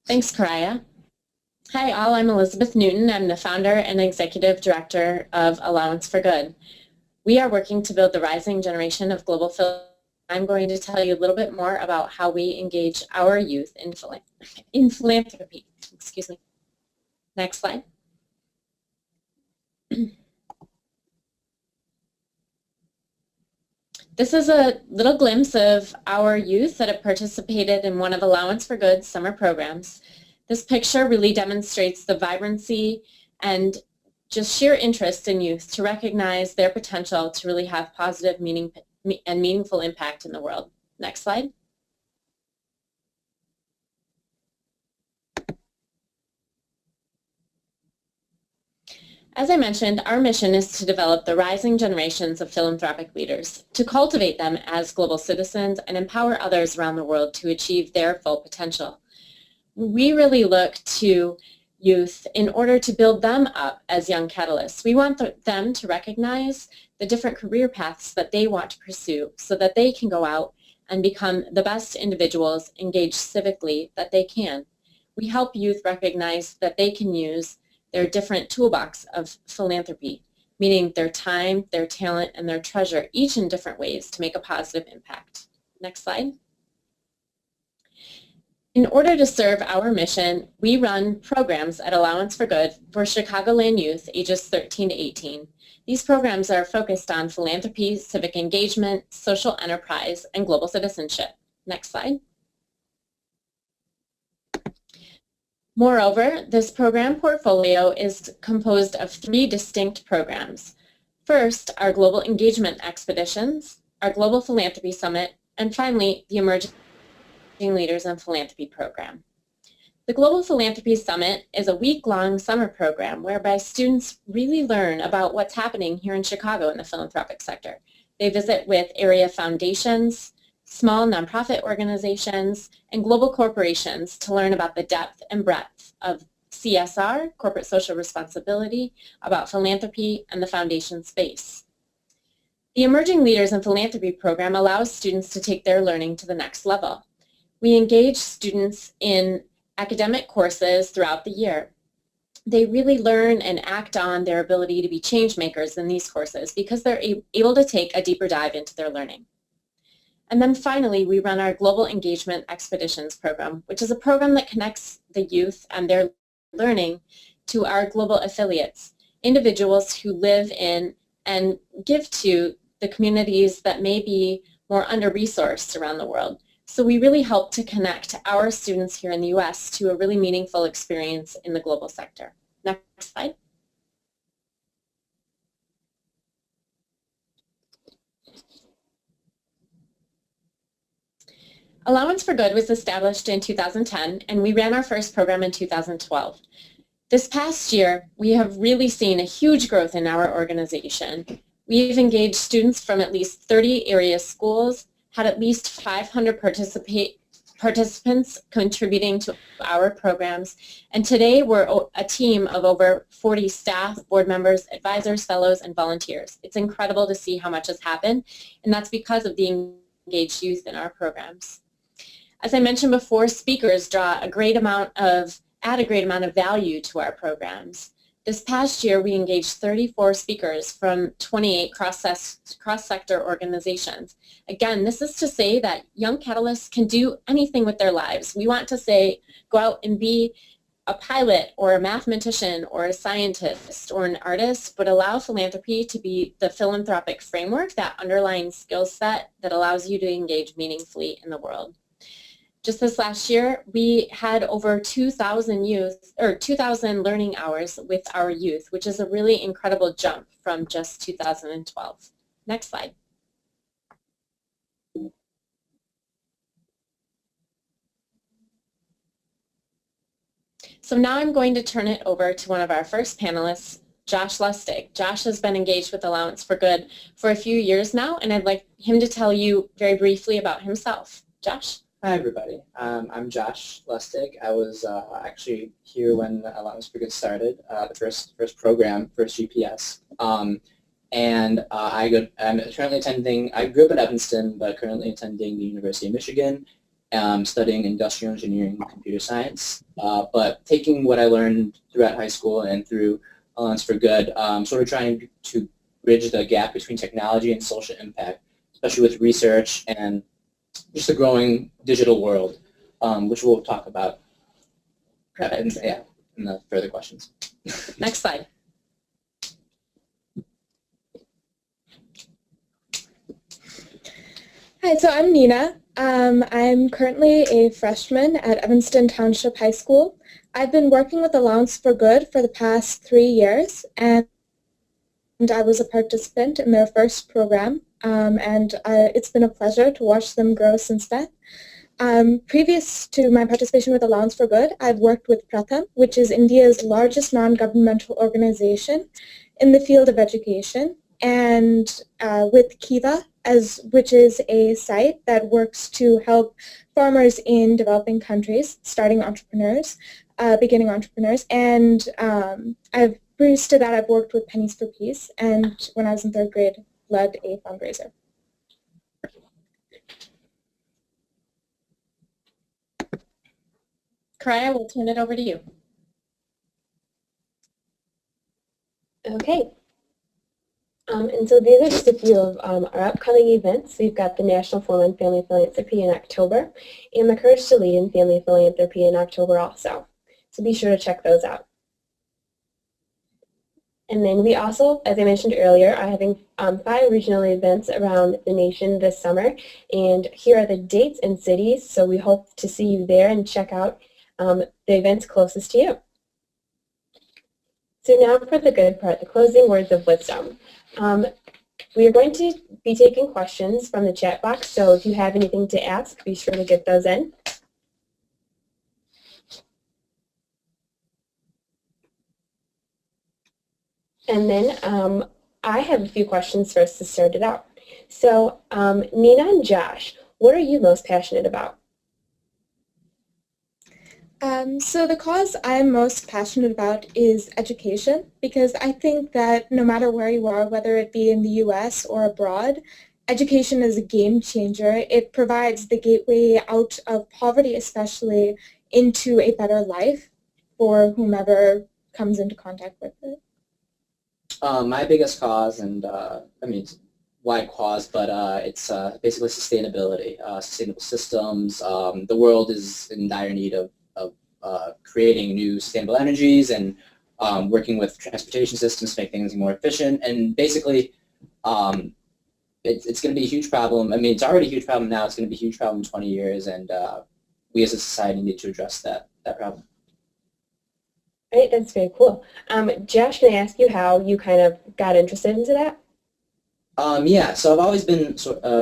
Thanks, Karaya. Hi, all. I'm Elizabeth Newton. I'm the founder and executive director of Allowance for Good. We are working to build the rising generation of global philanthropy. I'm going to tell you a little bit more about how we engage our youth in philanthropy. Excuse me. Next slide. This is a little glimpse of our youth that have participated in one of Allowance for Good's summer programs. This picture really demonstrates the vibrancy and just sheer interest in youth to recognize their potential to really have positive and meaningful impact in the world. Next slide. As I mentioned, our mission is to develop the rising generations of philanthropic leaders, to cultivate them as global citizens and empower others around the world to achieve their full potential. We really look to youth in order to build them up as young catalysts. We want them to recognize the different career paths that they want to pursue so that they can go out and become the best individuals engaged civically that they can. We help youth recognize that they can use their different toolbox of philanthropy, meaning their time, their talent, and their treasure, each in different ways to make a positive impact. Next slide. In order to serve our mission, we run programs at Allowance for Good for Chicagoland youth ages 13 to 18. These programs are focused on philanthropy, civic engagement, social enterprise, and global citizenship. Next slide. Moreover, this program portfolio is composed of 3 distinct programs. First, our Global Engagement Expeditions, our Global Philanthropy Summit, and finally, the Emerging Leaders in Philanthropy program. The Global Philanthropy Summit is a week-long summer program whereby students really learn about what's happening here in Chicago in the philanthropic sector. They visit with area foundations, small nonprofit organizations, and global corporations to learn about the depth and breadth of CSR, corporate social responsibility, about philanthropy, and the foundation space. The Emerging Leaders in Philanthropy program allows students to take their learning to the next level. We engage students in academic courses throughout the year. They really learn and act on their ability to be change makers in these courses because they're able to take a deeper dive into their learning. And then finally, we run our Global Engagement Expeditions program, which is a program that connects the youth and their learning to our global affiliates, individuals who live in and give to the communities that may be more under-resourced around the world. So we really help to connect our students here in the U.S. to a really meaningful experience in the global sector. Next slide. Allowance for Good was established in 2010, and we ran our first program in 2012. This past year, we have really seen a huge growth in our organization. We've engaged students from at least 30 area schools, had at least 500 participants contributing to our programs, and today we're a team of over 40 staff, board members, advisors, fellows, and volunteers. It's incredible to see how much has happened, and that's because of the engaged youth in our programs. As I mentioned before, speakers add a great amount of value to our programs. This past year, we engaged 34 speakers from 28 cross-sector organizations. Again, this is to say that young catalysts can do anything with their lives. We want to say, go out and be a pilot or a mathematician or a scientist or an artist, but allow philanthropy to be the philanthropic framework, that underlying skill set that allows you to engage meaningfully in the world. Just this last year, we had over 2,000 learning hours with our youth, which is a really incredible jump from just 2012. Next slide. So now I'm going to turn it over to one of our first panelists, Josh Lustig. Josh has been engaged with Allowance for Good for a few years now, and I'd like him to tell you very briefly about himself. Josh? Hi everybody, I'm Josh Lustig. I was actually here when Allowance for Good started, the first program, first GPS. I'm currently attending, I grew up in Evanston, but currently attending the University of Michigan, studying industrial engineering and computer science. But taking what I learned throughout high school and through Alliance for Good, sort of trying to bridge the gap between technology and social impact, especially with research and just the growing digital world, which we'll talk about in the further questions. Next slide. Hi, so I'm Nina. I'm currently a freshman at Evanston Township High School. I've been working with Allowance for Good for the past 3 years, and I was a participant in their first program, it's been a pleasure to watch them grow since then. Previous to my participation with Allowance for Good, I've worked with Pratham, which is India's largest non-governmental organization in the field of education, and with Kiva, which is a site that works to help farmers in developing countries, starting entrepreneurs, beginning entrepreneurs, and previous to that, I've worked with Pennies for Peace, and when I was in 3rd grade, led a fundraiser. Karaya, we'll turn it over to you. Okay. And so these are just a few of our upcoming events. We've got the National Forum on Family Philanthropy in October, and the Courage to Lead in Family Philanthropy in October also. So be sure to check those out. And then we also, as I mentioned earlier, are having 5 regional events around the nation this summer. And here are the dates and cities. So we hope to see you there and check out the events closest to you. So now for the good part, the closing words of wisdom. We are going to be taking questions from the chat box. So if you have anything to ask, be sure to get those in. And then I have a few questions for us to start it out. So Nina and Josh, what are you most passionate about? So the cause I'm most passionate about is education, because I think that no matter where you are, whether it be in the U.S. or abroad, education is a game changer. It provides the gateway out of poverty, especially, into a better life for whomever comes into contact with it. My biggest cause, and I mean, it's wide cause, but it's basically sustainability, sustainable systems. The world is in dire need of creating new sustainable energies and working with transportation systems to make things more efficient. And basically, it's going to be a huge problem. I mean, it's already a huge problem now. It's going to be a huge problem in 20 years, and we as a society need to address that problem. Right, that's very cool. Josh, can I ask you how you kind of got interested into that? Yeah, so I've always been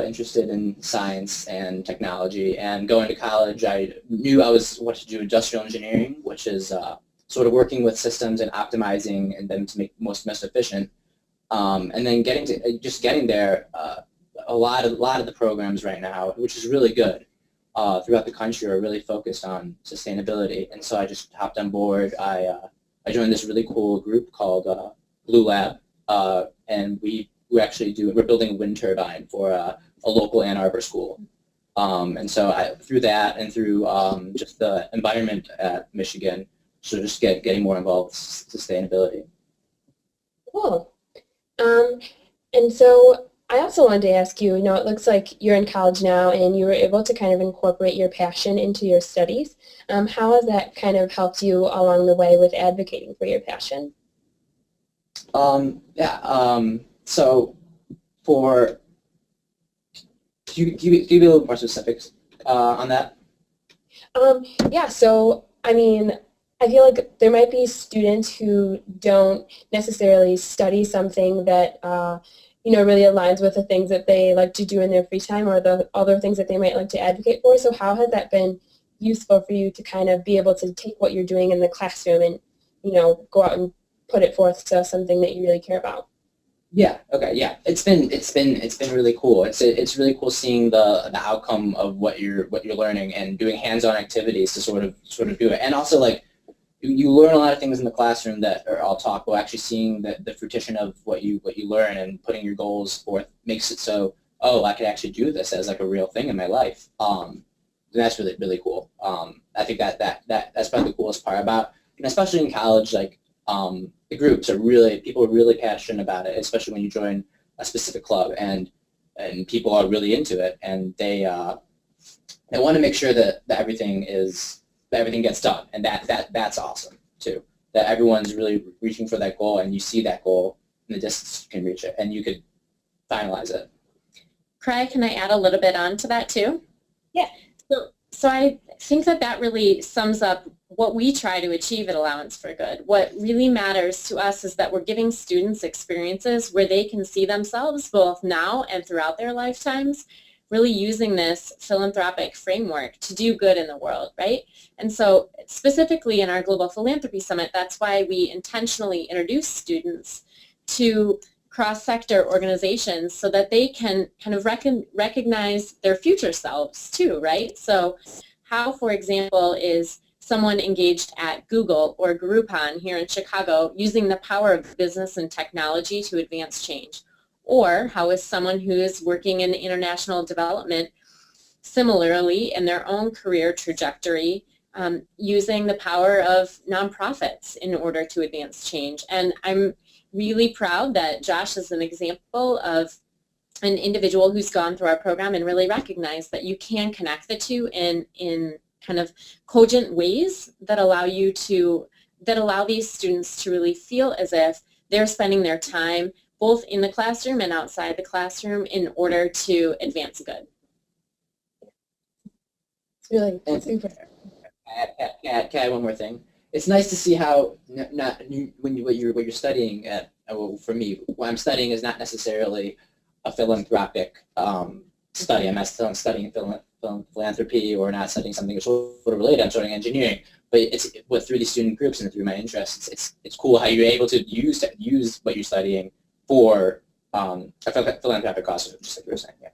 interested in science and technology, and going to college, I knew I wanted to do industrial engineering, which is sort of working with systems and optimizing and them to make most efficient. And then getting there, a lot of the programs right now, which is really good, throughout the country are really focused on sustainability, and so I just hopped on board. I joined this really cool group called Blue Lab, and we're building a wind turbine for a local Ann Arbor school. And so through that and through just the environment at Michigan, so just getting more involved with sustainability. Cool. And so I also wanted to ask you, it looks like you're in college now and you were able to kind of incorporate your passion into your studies. How has that kind of helped you along the way with advocating for your passion? So can you be a little more specifics on that? Yeah, so I mean, I feel like there might be students who don't necessarily study something that really aligns with the things that they like to do in their free time or the other things that they might like to advocate for. So how has that been useful for you to kind of be able to take what you're doing in the classroom and, go out and put it forth to something that you really care about? Yeah. Okay. Yeah. It's been really cool. It's really cool seeing the outcome of what you're learning and doing hands-on activities to sort of do it. And also, like, you learn a lot of things in the classroom that are all talk, but actually seeing the fruition of what you learn and putting your goals forth makes it so, oh, I could actually do this as like a real thing in my life. that's really, really cool. I think that's probably the coolest part about, and especially in college, like the groups are really, people are really passionate about it, especially when you join a specific club, and people are really into it, and they want to make sure that everything gets done, and that's awesome too. That everyone's really reaching for that goal, and you see that goal in the distance, you can reach it, and you could finalize it. Cry, can I add a little bit on to that too? Yeah. So I think that really sums up what we try to achieve at Allowance for Good. What really matters to us is that we're giving students experiences where they can see themselves both now and throughout their lifetimes, really using this philanthropic framework to do good in the world, right? And so specifically in our Global Philanthropy Summit, that's why we intentionally introduce students to cross-sector organizations so that they can kind of recognize their future selves too, right? So how, for example, is someone engaged at Google or Groupon here in Chicago using the power of business and technology to advance change? Or how is someone who is working in international development similarly in their own career trajectory using the power of nonprofits in order to advance change? And I'm really proud that Josh is an example of an individual who's gone through our program and really recognized that you can connect the two in kind of cogent ways that allow these students to really feel as if they're spending their time both in the classroom and outside the classroom in order to advance good. It's really super. Can I add one more thing? It's nice to see how what you're studying at, well, for me, what I'm studying is not necessarily a philanthropic study. I'm not studying philanthropy or not studying something sort of related. I'm studying engineering, but it's through these student groups and through my interests. It's cool how you're able to use what you're studying for a philanthropic cause, just like you were saying. Yeah.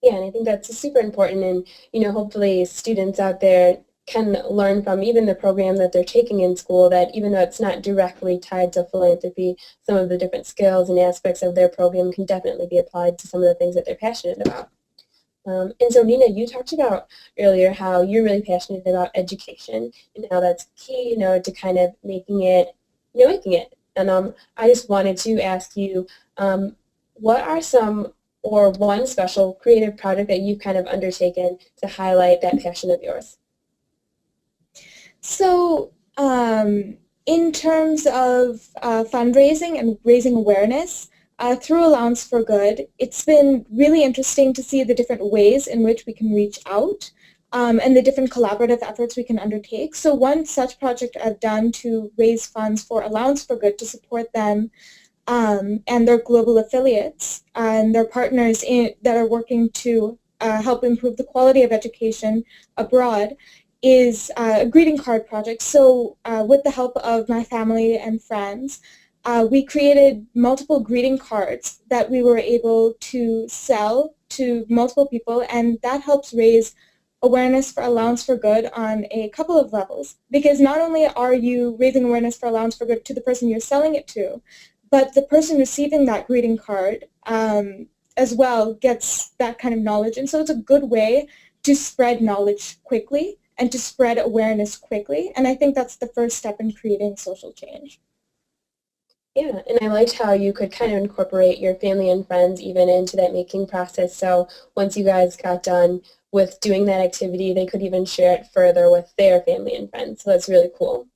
Yeah, and I think that's super important, and hopefully students out there can learn from even the program that they're taking in school, that even though it's not directly tied to philanthropy, some of the different skills and aspects of their program can definitely be applied to some of the things that they're passionate about. And so Nina, you talked about earlier how you're really passionate about education and how that's key, to kind of making it. And I just wanted to ask you, what are one special creative project that you've kind of undertaken to highlight that passion of yours? So in terms of fundraising and raising awareness, through Allowance for Good, it's been really interesting to see the different ways in which we can reach out and the different collaborative efforts we can undertake. So one such project I've done to raise funds for Allowance for Good to support them and their global affiliates and their partners that are working to help improve the quality of education abroad is a greeting card project. So with the help of my family and friends, we created multiple greeting cards that we were able to sell to multiple people, and that helps raise awareness for Allowance for Good on a couple of levels. Because not only are you raising awareness for Allowance for Good to the person you're selling it to, but the person receiving that greeting card as well gets that kind of knowledge. And so it's a good way to spread knowledge quickly and to spread awareness quickly. And I think that's the first step in creating social change. Yeah, and I liked how you could kind of incorporate your family and friends even into that making process. So once you guys got done with doing that activity, they could even share it further with their family and friends. So that's really cool.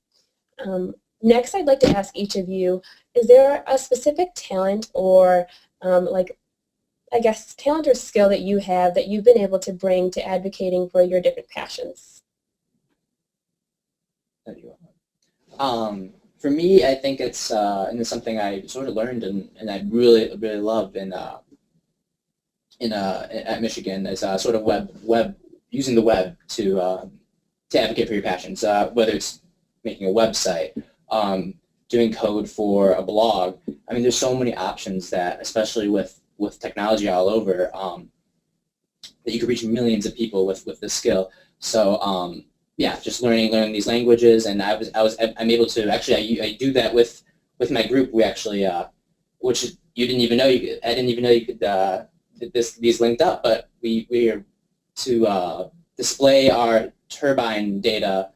Next, I'd like to ask each of you, is there a specific talent or talent or skill that you have that you've been able to bring to advocating for your different passions? For me, I think it's and it's something I sort of learned and I really love at Michigan is sort of web using the web to advocate for your passions. Whether it's making a website, doing code for a blog. I mean, there's so many options that, especially with technology all over, that you could reach millions of people with this skill. So. Yeah, just learning these languages, and I'm able to actually I do that with my group. We actually, which you didn't even know you could. I didn't even know you could. These linked up, but we are display our turbine data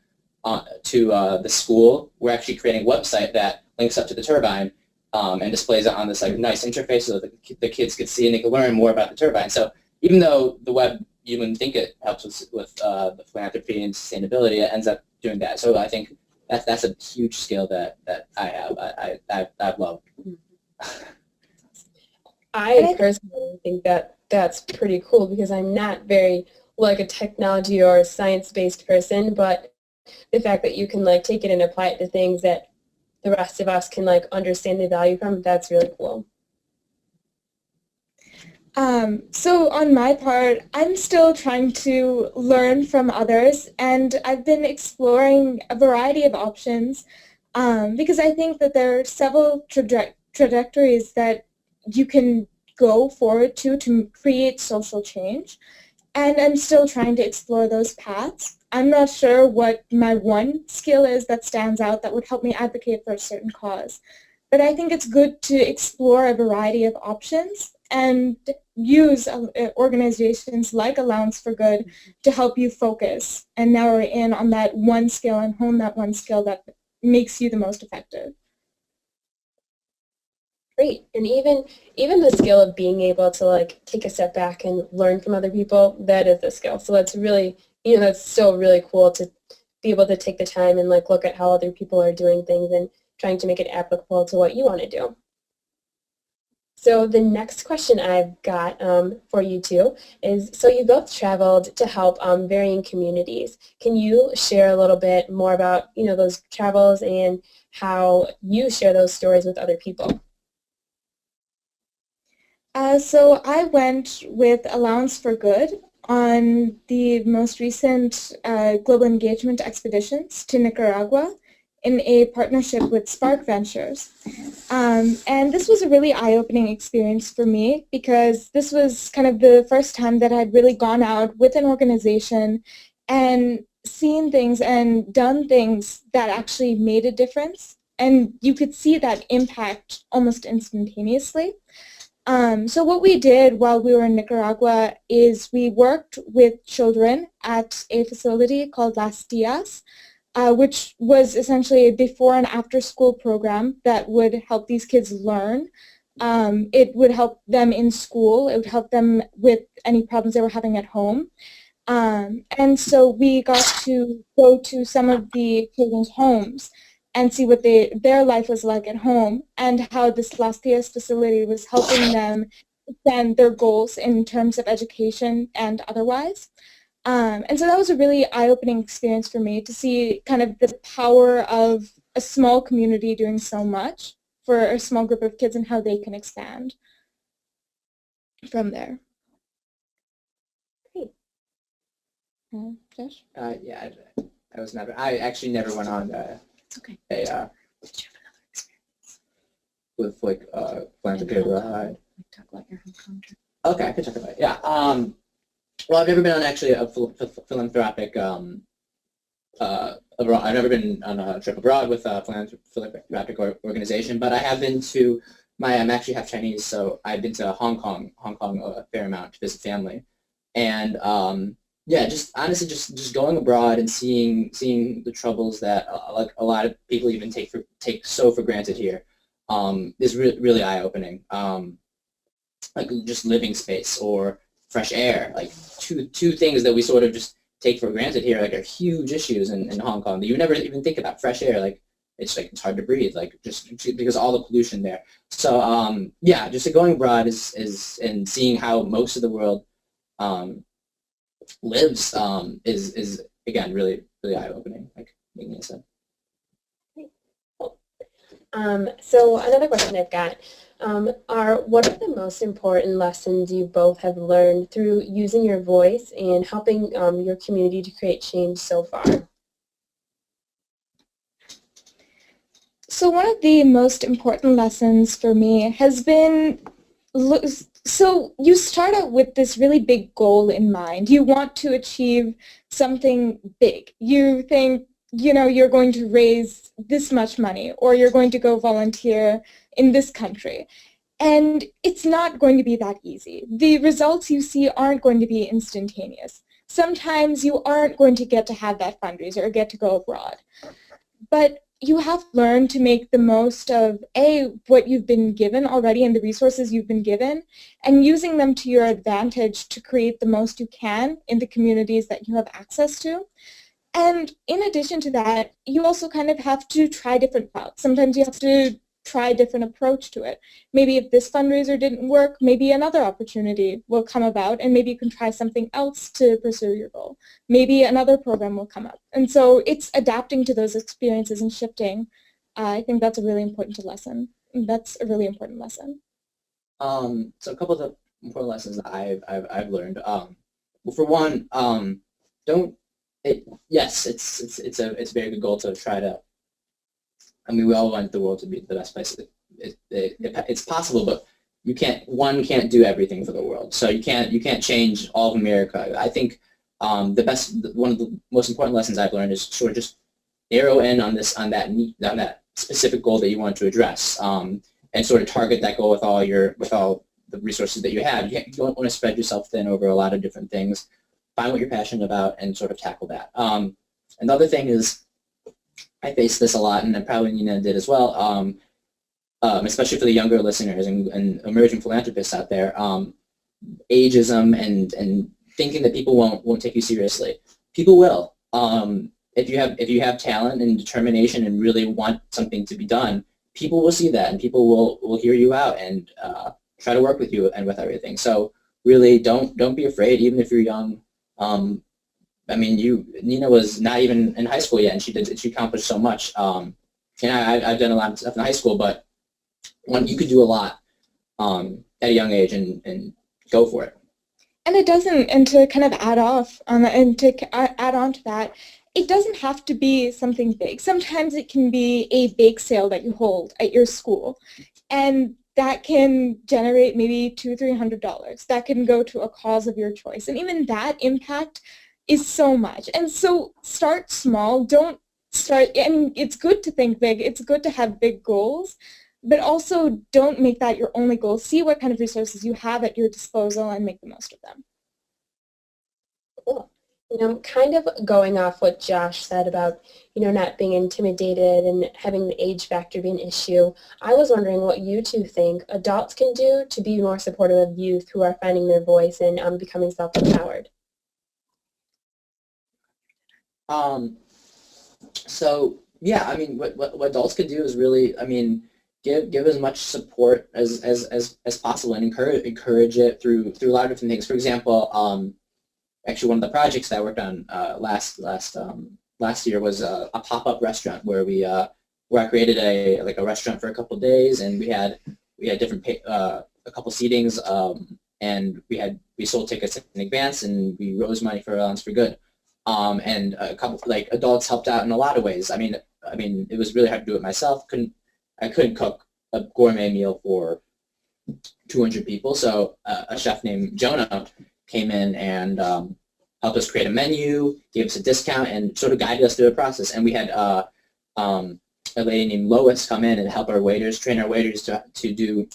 to the school. We're actually creating a website that links up to the turbine and displays it on this like nice interface so that the kids could see and they could learn more about the turbine. So even though the web, you wouldn't think it helps with the philanthropy and sustainability, it ends up doing that. So I think that's a huge skill that I've loved. I personally think that that's pretty cool because I'm not very like a technology or science-based person, but the fact that you can like take it and apply it to things that the rest of us can like understand the value from, that's really cool. So on my part, I'm still trying to learn from others, and I've been exploring a variety of options because I think that there are several trajectories that you can go forward to create social change, and I'm still trying to explore those paths. I'm not sure what my one skill is that stands out that would help me advocate for a certain cause, but I think it's good to explore a variety of options and use organizations like Allowance for Good to help you focus and narrow in on that one skill and hone that one skill that makes you the most effective. Great. And even the skill of being able to like take a step back and learn from other people, that is a skill. So that's really, that's still really cool to be able to take the time and like look at how other people are doing things and trying to make it applicable to what you want to do. So the next question I've got for you two is, so you both traveled to help varying communities. Can you share a little bit more about, those travels and how you share those stories with other people? So I went with Allowance for Good on the most recent global engagement expeditions to Nicaragua in a partnership with Spark Ventures. And this was a really eye-opening experience for me because this was kind of the first time that I'd really gone out with an organization and seen things and done things that actually made a difference. And you could see that impact almost instantaneously. So what we did while we were in Nicaragua is we worked with children at a facility called Las Tias, which was essentially a before and after school program that would help these kids learn. It would help them in school. It would help them with any problems they were having at home. And so we got to go to some of the children's homes and see what their life was like at home and how this Las Tias facility was helping them expand their goals in terms of education and otherwise. And so that was a really eye-opening experience for me to see kind of the power of a small community doing so much for a small group of kids and how they can expand from there. Great. Josh? Yeah, I actually never went on Okay. a Did you have another experience? with like philanthropy abroad. Talk about your Hong Kong trip. Okay, I can talk about it. Yeah. Well, I've never been on actually a philanthropic abroad. I've never been on a trip abroad with a philanthropic organization, but I have been to I'm actually half Chinese, so I've been to Hong Kong a fair amount to visit family, and yeah, just honestly, just going abroad and seeing the troubles that like a lot of people even take so for granted here, is really eye opening. Like just living space or fresh air, like two things that we sort of just take for granted here, like are huge issues in Hong Kong that you never even think about. Fresh air, like it's hard to breathe, like just because of all the pollution there. So yeah, just going abroad is and seeing how most of the world lives is again really eye opening, like making it sense. So another question I've got what are the most important lessons you both have learned through using your voice and helping your community to create change so far? So one of the most important lessons for me has been, so you start out with this really big goal in mind. You want to achieve something big. You think, you're going to raise this much money, or you're going to go volunteer in this country. And it's not going to be that easy. The results you see aren't going to be instantaneous. sometimes you aren't going to get to have that fundraiser or get to go abroad. But you have to learn to make the most of, what you've been given already and the resources you've been given, and using them to your advantage to create the most you can in the communities that you have access to. And in addition to that, you also kind of have to try different routes. Sometimes you have to try a different approach to it. Maybe if this fundraiser didn't work, maybe another opportunity will come about, and maybe you can try something else to pursue your goal. Maybe another program will come up. And so it's adapting to those experiences and shifting. I think that's a really important lesson. That's a really important lesson. So a couple of the important lessons that I've learned. Well, for one, yes, it's a very good goal to try to. I mean, we all want the world to be the best place. It's possible, but one can't do everything for the world. So you can't change all of America. I think one of the most important lessons I've learned is sort of just narrow in on that specific goal that you want to address, and sort of target that goal with all the resources that you have. You don't want to spread yourself thin over a lot of different things. Find what you're passionate about and sort of tackle that. Another thing is, I face this a lot, and probably Nina did as well, especially for the younger listeners and emerging philanthropists out there, ageism and thinking that people won't take you seriously. People will. If you have talent and determination and really want something to be done, people will see that, and people will hear you out and try to work with you and with everything. So really, don't be afraid, even if you're young. I mean, Nina was not even in high school yet, and she accomplished so much. And I've done a lot of stuff in high school, but you could do a lot at a young age and go for it. And to kind of add on to that, it doesn't have to be something big. Sometimes it can be a bake sale that you hold at your school, and that can generate maybe $200-300. That can go to a cause of your choice, and even that impact is so much. And so start small. Don't start, and it's good to think big. It's good to have big goals, but also don't make that your only goal. See what kind of resources you have at your disposal and make the most of them. Cool. Kind of going off what Josh said about, not being intimidated and having the age factor be an issue, I was wondering what you two think adults can do to be more supportive of youth who are finding their voice and becoming self-empowered. So yeah, I mean, what adults could do is really, I mean, give as much support as possible and encourage it through a lot of different things. For example, actually one of the projects that I worked on last year was a pop-up restaurant where I created a restaurant for a couple of days, and we had different a couple seatings, and we sold tickets in advance, and we raised money for Alliance for Good. And a couple adults helped out in a lot of ways. I mean it was really hard to do it myself. I couldn't cook a gourmet meal for 200 people, so a chef named Jonah came in and helped us create a menu, gave us a discount, and sort of guided us through the process. And we had a lady named Lois come in and help our waiters, train our waiters to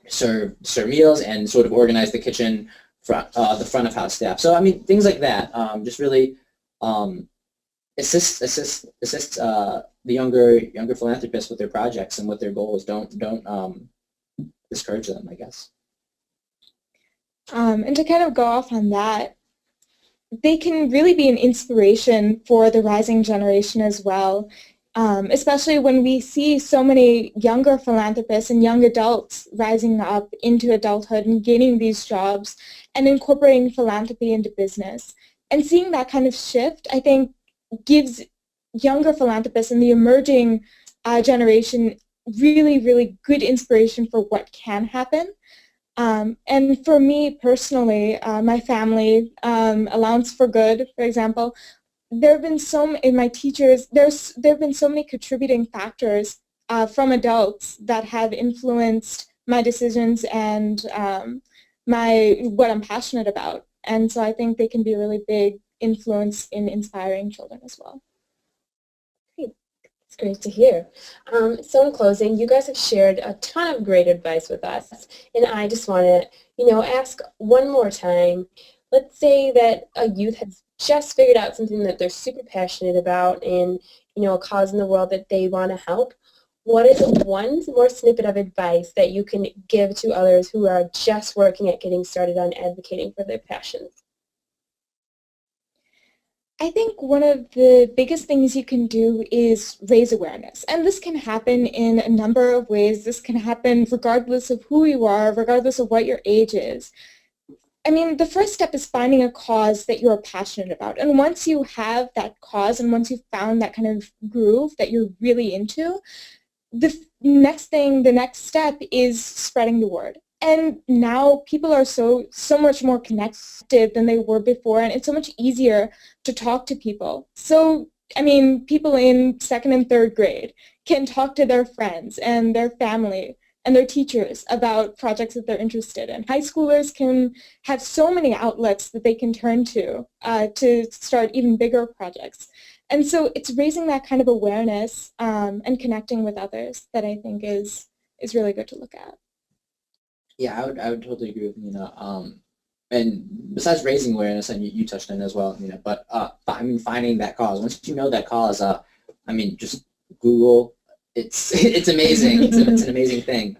serve meals and sort of organize the kitchen, the front of house staff. So I mean, things like that. Just really assist the younger philanthropists with their projects and with their goals. Don't discourage them, I guess. And to kind of go off on that, they can really be an inspiration for the rising generation as well, especially when we see so many younger philanthropists and young adults rising up into adulthood and gaining these jobs and incorporating philanthropy into business. And seeing that kind of shift, I think, gives younger philanthropists and the emerging generation really, really good inspiration for what can happen. And for me personally, my family, Allowance for Good, for example, there have been my teachers, there have been so many contributing factors from adults that have influenced my decisions and what I'm passionate about. And so I think they can be a really big influence in inspiring children as well. It's great to hear. So in closing, you guys have shared a ton of great advice with us, and I just want to, ask one more time, let's say that a youth has just figured out something that they're super passionate about and, a cause in the world that they want to help. What is one more snippet of advice that you can give to others who are just working at getting started on advocating for their passions? I think one of the biggest things you can do is raise awareness. And this can happen in a number of ways. This can happen regardless of who you are, regardless of what your age is. I mean, the first step is finding a cause that you're passionate about. And once you have that cause and once you've found that kind of groove that you're really into, the next step is spreading the word. And now people are so much more connected than they were before, and it's so much easier to talk to people. So, I mean, people in 2nd and 3rd grade can talk to their friends and their family and their teachers about projects that they're interested in. High schoolers can have so many outlets that they can turn to start even bigger projects. And so it's raising that kind of awareness and connecting with others that I think is really good to look at. Yeah, I would totally agree with Nina. And besides raising awareness, and you touched on it as well, Nina, but I mean, finding that cause. Once you know that cause, I mean, just Google. It's amazing. It's an amazing thing.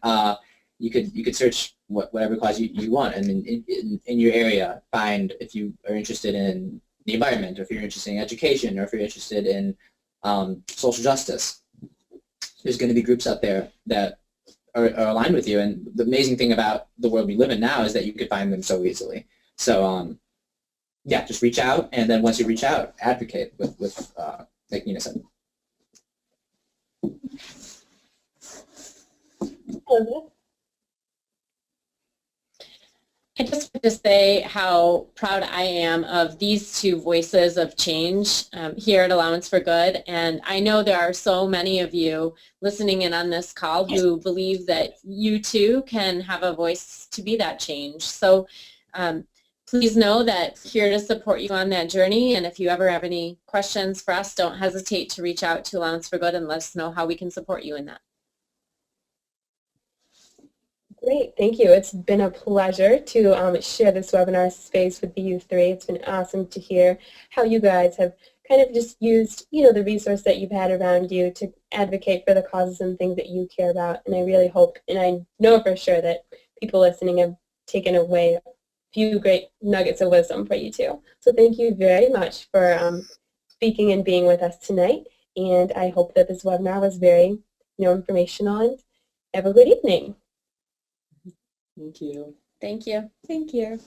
You could search whatever cause you want, and in your area, find if you are interested in the environment, or if you're interested in education, or if you're interested in social justice. There's going to be groups out there that are aligned with you, and the amazing thing about the world we live in now is that you could find them so easily. So yeah, just reach out, and then once you reach out, advocate with like Nina said. I just want to say how proud I am of these two voices of change here at Allowance for Good. And I know there are so many of you listening in on this call who believe that you too can have a voice to be that change. So please know that we're here to support you on that journey. And if you ever have any questions for us, don't hesitate to reach out to Allowance for Good and let us know how we can support you in that. Great, thank you. It's been a pleasure to share this webinar space with the U3. It's been awesome to hear how you guys have kind of just used, the resource that you've had around you to advocate for the causes and things that you care about. And I really hope, and I know for sure that people listening have taken away a few great nuggets of wisdom for you too. So thank you very much for speaking and being with us tonight. And I hope that this webinar was very, informational, and have a good evening. Thank you. Thank you. Thank you.